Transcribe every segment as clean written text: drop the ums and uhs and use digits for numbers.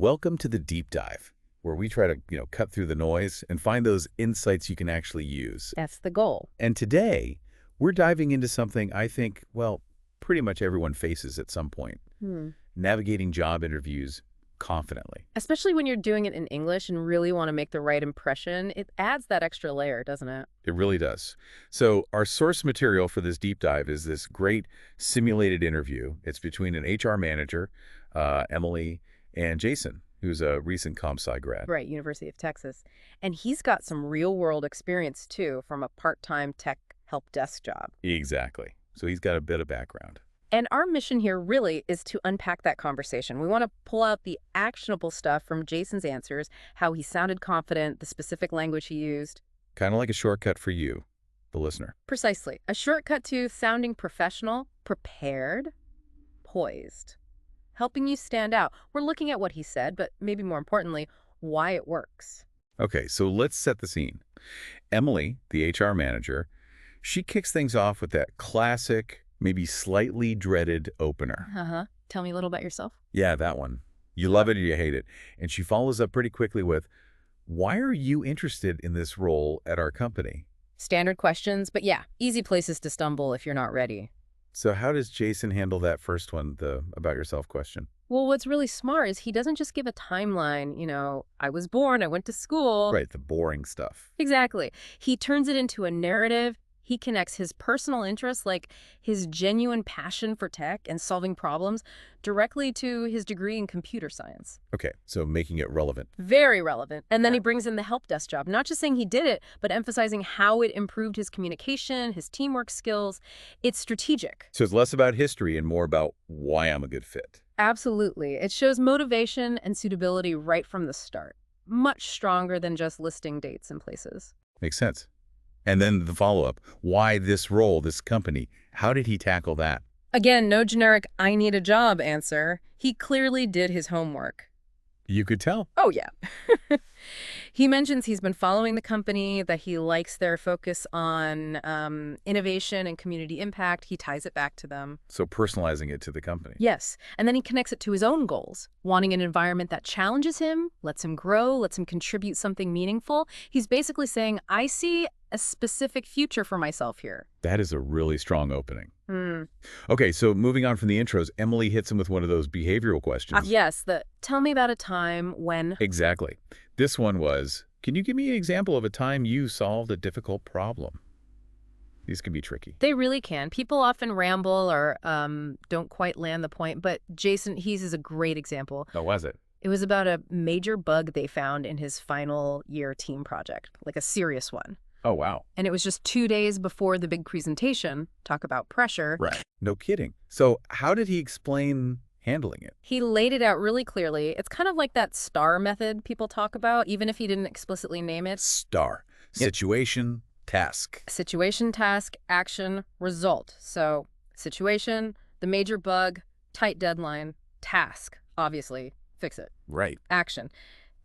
Welcome to the deep dive, where we try to, cut through the noise and find those insights you can actually use. That's the goal. And today, we're diving into something I think, well, pretty much everyone faces at some point. Navigating job interviews confidently. Especially when you're doing it in English and really want to make the right impression, it adds that extra layer, doesn't it? It really does. So our source material for this deep dive is this great simulated interview. It's between an HR manager, Emily, and Jason, who's a recent ComSci grad. Right, University of Texas. And he's got some real-world experience, too, from a part-time tech help desk job. Exactly. So he's got a bit of background. And our mission here really is to unpack that conversation. We want to pull out the actionable stuff from Jason's answers, how he sounded confident, the specific language he used. Kind of like a shortcut for you, the listener. Precisely. A shortcut to sounding professional, prepared, poised, helping you stand out. We're looking at what he said, but maybe more importantly, why it works. Okay, so let's set the scene. Emily, the HR manager, she kicks things off with that classic, maybe slightly dreaded opener. Tell me a little about yourself. Yeah, that one. You love it or you hate it. And she follows up pretty quickly with, why are you interested in this role at our company? Standard questions, but yeah, easy places to stumble if you're not ready. So how does Jason handle that first one, the about yourself question? Well, what's really smart is he doesn't just give a timeline, I was born, I went to school. Right, the boring stuff. Exactly. He turns it into a narrative. He connects his personal interests, like his genuine passion for tech and solving problems, directly to his degree in computer science. Okay, so making it relevant. Very relevant. And then he brings in the help desk job, not just saying he did it, but emphasizing how it improved his communication, his teamwork skills. It's strategic. So it's less about history and more about why I'm a good fit. Absolutely. It shows motivation and suitability right from the start. Much stronger than just listing dates and places. Makes sense. And then the follow-up, why this role, this company? How did he tackle that? Again, no generic, I need a job answer. He clearly did his homework. You could tell. Oh, yeah. He mentions he's been following the company, that he likes their focus on innovation and community impact. He ties it back to them. So personalizing it to the company. Yes. And then he connects it to his own goals, wanting an environment that challenges him, lets him grow, lets him contribute something meaningful. He's basically saying, I see a specific future for myself here. That is a really strong opening. Okay, so moving on from the intros, Emily hits him with one of those behavioral questions. Yes, tell me about a time when... Exactly. This one was, can you give me an example of a time you solved a difficult problem? These can be tricky. They really can. People often ramble or don't quite land the point, but Jason, he's is a great example. Oh, was it? It was about a major bug they found in his final year team project, like a serious one. Oh, wow. And it was just 2 days before the big presentation. Talk about pressure. Right. No kidding. So how did he explain handling it? He laid it out really clearly. It's kind of like that STAR method people talk about, even if he didn't explicitly name it. STAR. Situation, task. Situation, task, action, result. So situation, the major bug, tight deadline, task, obviously, fix it. Right. Action.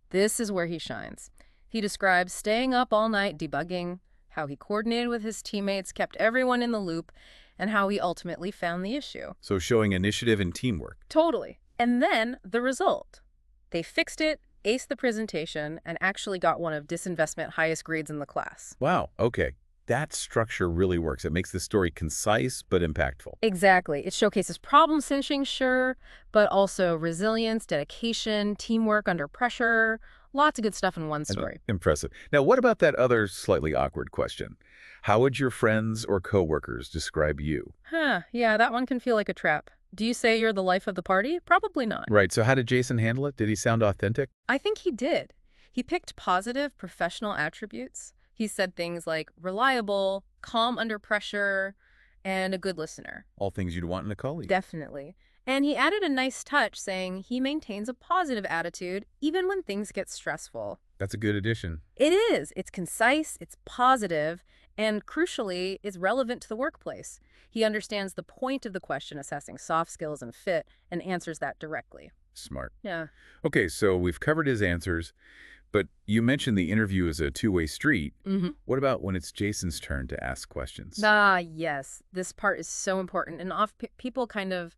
This is where he shines. He describes staying up all night debugging, how he coordinated with his teammates, kept everyone in the loop, and how he ultimately found the issue. So showing initiative and teamwork. Totally. And then the result. They fixed it, aced the presentation, and actually got one of disinvestment highest grades in the class. Wow. Okay. That structure really works. It makes the story concise but impactful. Exactly. It showcases problem cinching, sure, but also resilience, dedication, teamwork under pressure. Lots of good stuff in one story. Impressive. Now, what about that other slightly awkward question? How would your friends or coworkers describe you? Yeah, that one can feel like a trap. Do you say you're the life of the party? Probably not. Right. So how did Jason handle it? Did he sound authentic? I think he did. He picked positive professional attributes. He said things like reliable, calm under pressure, and a good listener. All things you'd want in a colleague. Definitely. And he added a nice touch saying he maintains a positive attitude even when things get stressful. That's a good addition. It is. It's concise, it's positive, and crucially, is relevant to the workplace. He understands the point of the question, assessing soft skills and fit, and answers that directly. Smart. Yeah. Okay, so we've covered his answers, but you mentioned the interview is a two-way street. What about when it's Jason's turn to ask questions? Yes. This part is so important, and people kind of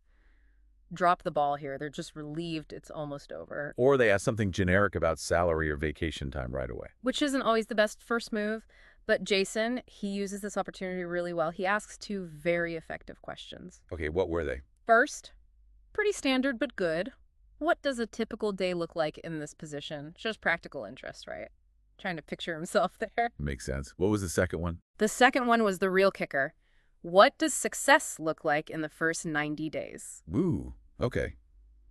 drop the ball here. They're just relieved it's almost over. Or they ask something generic about salary or vacation time right away. Which isn't always the best first move, but Jason, he uses this opportunity really well. He asks two very effective questions. Okay, what were they? First, pretty standard but good. What does a typical day look like in this position? Shows practical interest, right? Trying to picture himself there. Makes sense. What was the second one? The second one was the real kicker. What does success look like in the first 90 days? Ooh, okay.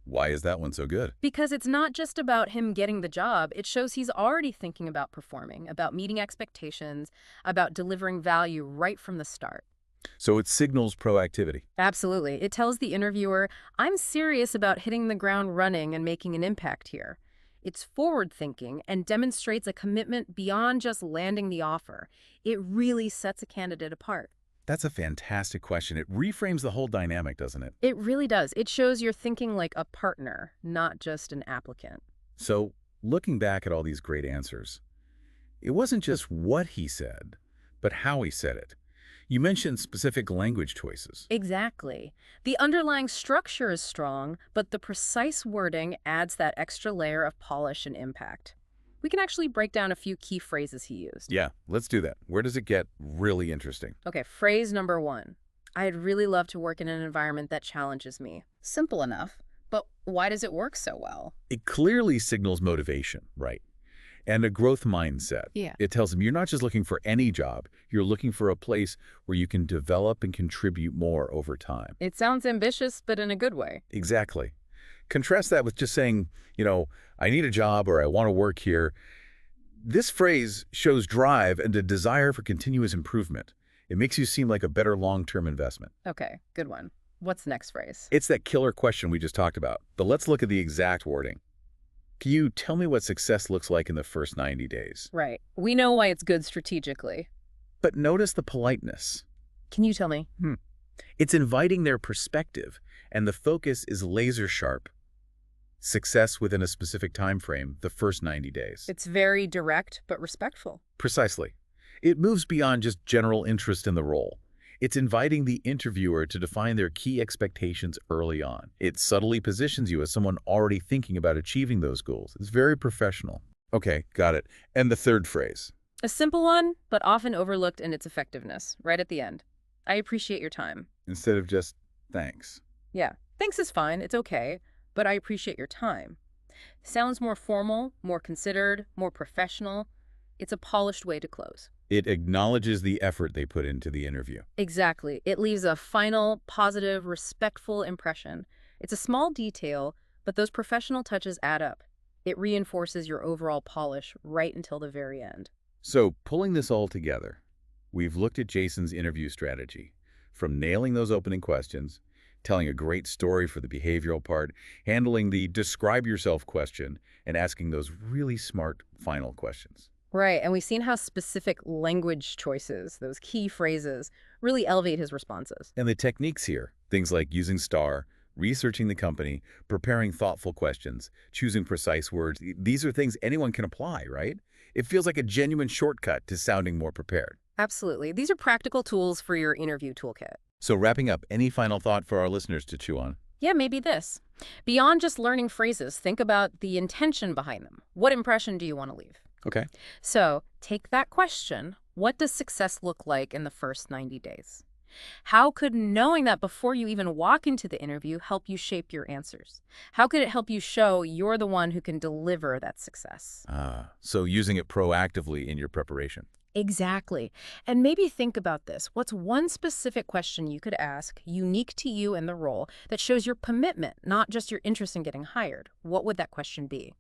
Why is that one so good? Because it's not just about him getting the job. It shows he's already thinking about performing, about meeting expectations, about delivering value right from the start. So it signals proactivity. Absolutely. It tells the interviewer, I'm serious about hitting the ground running and making an impact here. It's forward-thinking and demonstrates a commitment beyond just landing the offer. It really sets a candidate apart. That's a fantastic question. It reframes the whole dynamic, doesn't it? It really does. It shows you're thinking like a partner, not just an applicant. So, looking back at all these great answers, it wasn't just what he said, but how he said it. You mentioned specific language choices. Exactly. The underlying structure is strong, but the precise wording adds that extra layer of polish and impact. We can actually break down a few key phrases he used. Yeah, let's do that. Where does it get really interesting? Okay, phrase number 1. I'd really love to work in an environment that challenges me. Simple enough, but why does it work so well? It clearly signals motivation, right? And a growth mindset. Yeah. It tells them you're not just looking for any job, you're looking for a place where you can develop and contribute more over time. It sounds ambitious, but in a good way. Exactly. Contrast that with just saying, I need a job or I want to work here. This phrase shows drive and a desire for continuous improvement. It makes you seem like a better long-term investment. Okay, good one. What's the next phrase? It's that killer question we just talked about, but let's look at the exact wording. Can you tell me what success looks like in the first 90 days? Right. We know why it's good strategically. But notice the politeness. Can you tell me? It's inviting their perspective, and the focus is laser sharp. Success within a specific time frame, the first 90 days. It's very direct, but respectful. Precisely. It moves beyond just general interest in the role. It's inviting the interviewer to define their key expectations early on. It subtly positions you as someone already thinking about achieving those goals. It's very professional. Okay, got it. And the third phrase. A simple one, but often overlooked in its effectiveness, right at the end. I appreciate your time. Instead of just, thanks. Yeah, thanks is fine, it's okay, but I appreciate your time. Sounds more formal, more considered, more professional. It's a polished way to close. It acknowledges the effort they put into the interview. Exactly. It leaves a final, positive, respectful impression. It's a small detail, but those professional touches add up. It reinforces your overall polish right until the very end. So, pulling this all together, we've looked at Jason's interview strategy, from nailing those opening questions, telling a great story for the behavioral part, handling the describe yourself question, and asking those really smart final questions. Right, and we've seen how specific language choices, those key phrases, really elevate his responses. And the techniques here, things like using STAR, researching the company, preparing thoughtful questions, choosing precise words, these are things anyone can apply, right? It feels like a genuine shortcut to sounding more prepared. Absolutely. These are practical tools for your interview toolkit. So wrapping up, any final thought for our listeners to chew on? Yeah, maybe this. Beyond just learning phrases, think about the intention behind them. What impression do you want to leave? Okay. So take that question, what does success look like in the first 90 days? How could knowing that before you even walk into the interview help you shape your answers? How could it help you show you're the one who can deliver that success? So using it proactively in your preparation. Exactly. And maybe think about this. What's one specific question you could ask, unique to you and the role, that shows your commitment, not just your interest in getting hired? What would that question be?